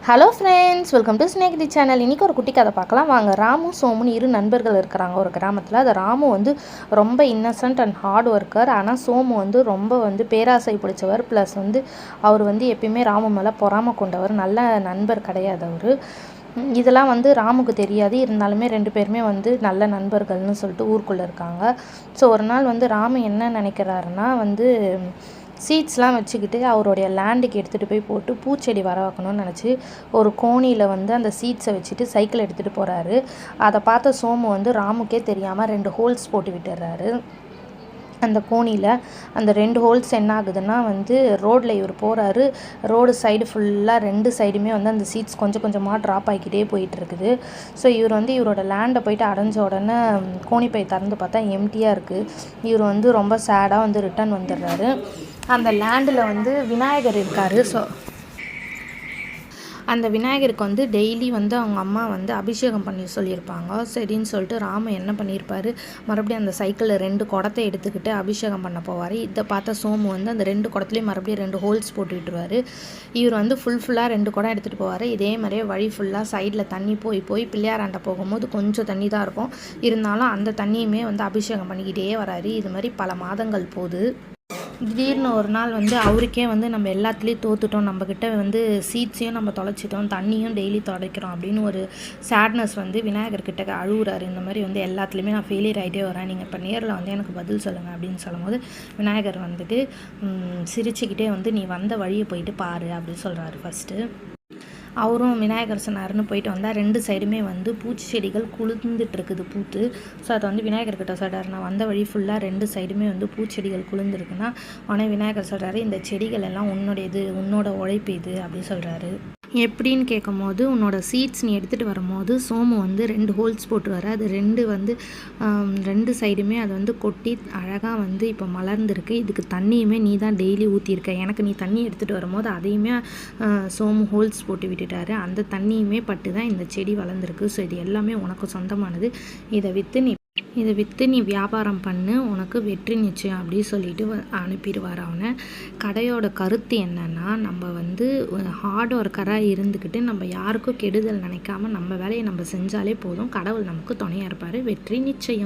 Hello friends, welcome to snake the channel. இன்றைக்கி ஒரு குட்டி கதை பார்க்கலாம் வாங்க. ராமு சோமுன்னு இரு நண்பர்கள் இருக்கிறாங்க ஒரு கிராமத்தில். அது ராமு வந்து ரொம்ப இன்னசென்ட் அண்ட் ஹார்ட் ஒர்க்கர். ஆனால் சோமு வந்து ரொம்ப பேராசை பிடிச்சவர். ப்ளஸ் அவர் எப்பயுமே ராமு மேலே பொறாமை கொண்டவர். நல்ல நண்பர் கிடையாது அவர். இதெல்லாம் ராமுக்கு தெரியாது. இருந்தாலுமே ரெண்டு பேருமே நல்ல நண்பர்கள்னு சொல்லிட்டு ஊருக்குள்ளே இருக்காங்க. ஸோ ஒரு நாள் ராமு என்ன நினைக்கிறாருன்னா சீட்ஸ்லாம் வச்சுக்கிட்டு அவருடைய லேண்டுக்கு எடுத்துகிட்டு போய் போட்டு பூச்செடி வர வைக்கணும்னு நினச்சி ஒரு கோணியில் அந்த சீட்ஸை வச்சுட்டு சைக்கிள் எடுத்துகிட்டு போகிறாரு. அதை பார்த்த சோமு ராமுக்கே தெரியாமல் 2 ஹோல்ஸ் போட்டு விட்டுறாரு. அந்த கோணியில் அந்த 2 ஹோல்ஸ் என்ன ஆகுதுன்னா ரோட்டில் இவர் போகிறாரு. ரோடு சைடு ஃபுல்லாக 2 சைடுமே அந்த சீட்ஸ் கொஞ்சம் கொஞ்சமாக ட்ராப் ஆகிக்கிட்டே போயிட்டுருக்குது. ஸோ இவர் இவரோட லேண்டை போயிட்டு அடைஞ்ச உடனே கோணிப்பை திறந்து பார்த்தா எம்டியாக இருக்குது. இவர் ரொம்ப சேடாக ரிட்டர்ன் வந்துடுறாரு. அந்த லேண்டில் விநாயகர் இருக்கார். ஸோ அந்த விநாயகருக்கு டெய்லி அவங்க அம்மா அபிஷேகம் பண்ணி சொல்லியிருப்பாங்க. சரின்னு சொல்லிட்டு ராமு என்ன பண்ணியிருப்பார், மறுபடியும் அந்த சைக்கிளில் 2 குடத்தை எடுத்துக்கிட்டு அபிஷேகம் பண்ண போவார். இதை பார்த்த சோமு அந்த 2 குடத்துலேயும் மறுபடியும் 2 ஹோல்ஸ் போட்டு விட்டுருவார். இவர் ஃபுல்லாக 2 குடம் எடுத்துகிட்டு போவார். இதே மாதிரியே வழி ஃபுல்லாக சைடில் தண்ணி போய் பிள்ளையாராண்ட போகும்போது கொஞ்சம் தண்ணி தான் இருக்கும். இருந்தாலும் அந்த தண்ணியுமே அபிஷேகம் பண்ணிக்கிட்டே வராரு. இது மாதிரி பல மாதங்கள் போகுது. திடீர்னு ஒரு நாள் அவருக்கே நம்ம எல்லாத்துலேயும் தோத்துட்டோம், நம்மக்கிட்ட சீட்ஸையும் நம்ம தொலைச்சிட்டோம், தண்ணியும் டெய்லி தொலைக்கிறோம் அப்படின்னு ஒரு சேட்னஸ் விநாயகர்கிட்ட அழுகுறாரு. இந்த மாதிரி எல்லாத்துலேயுமே நான் ஃபெயிலியர் ஆகிட்டே வரேன், நீங்கள் இப்போ நேரில் எனக்கு பதில் சொல்லுங்கள் அப்படின்னு சொல்லும்போது விநாயகர் சிரிச்சுக்கிட்டே நீ வந்த வழியை போயிட்டு பாரு அப்படின்னு சொல்கிறாரு. ஃபஸ்ட்டு அவரும் விநாயகர் சொன்னார்னு போயிட்டு வந்தால் 2 சைடுமே பூச்சி செடிகள் குளிர்ந்துட்டு இருக்குது பூத்து. ஸோ அதை விநாயகர்கிட்ட சொல்கிறார், நான் வந்த வழி ஃபுல்லாக 2 சைடுமே பூச்செடிகள் குளிர்ந்துருக்குன்னா உடனே விநாயகர் சொல்கிறாரு, இந்த செடிகள் எல்லாம் உன்னுடையது, உன்னோட உழைப்பு இது அப்படின்னு சொல்கிறாரு. எப்படின்னு கேட்கும்போது, உன்னோட சீட்ஸ் நீ எடுத்துகிட்டு வரும்போது சோமு 2 ஹோல்ஸ் போட்டு வர, அது 2 சைடுமே அது கொட்டி அழகாக இப்போ மலர்ந்துருக்கு. இதுக்கு தண்ணியுமே நீ தான் டெய்லி ஊற்றிருக்க. எனக்கு நீ தண்ணி எடுத்துகிட்டு வரும்போது அதையுமே சோமு ஹோல்ஸ் போட்டு விட்டுட்டாரு. அந்த தண்ணியுமே பட்டு தான் இந்த செடி வளர்ந்துருக்கு. ஸோ இது எல்லாமே உனக்கு சொந்தமானது. இதை விற்று நீ வியாபாரம் பண்ணு, உனக்கு வெற்றி நிச்சயம் அப்படின்னு சொல்லிட்டு அனுப்பிடுவார் அவனை. கடையோட கருத்து என்னென்னா, நம்ம ஹார்ட் ஒர்க்கராக இருந்துக்கிட்டு நம்ம யாருக்கும் கெடுதல் நினைக்காம நம்ம வேலையை நம்ம செஞ்சாலே போதும், கடவுள் நமக்கு துணையாக இருப்பார், வெற்றி நிச்சயம்.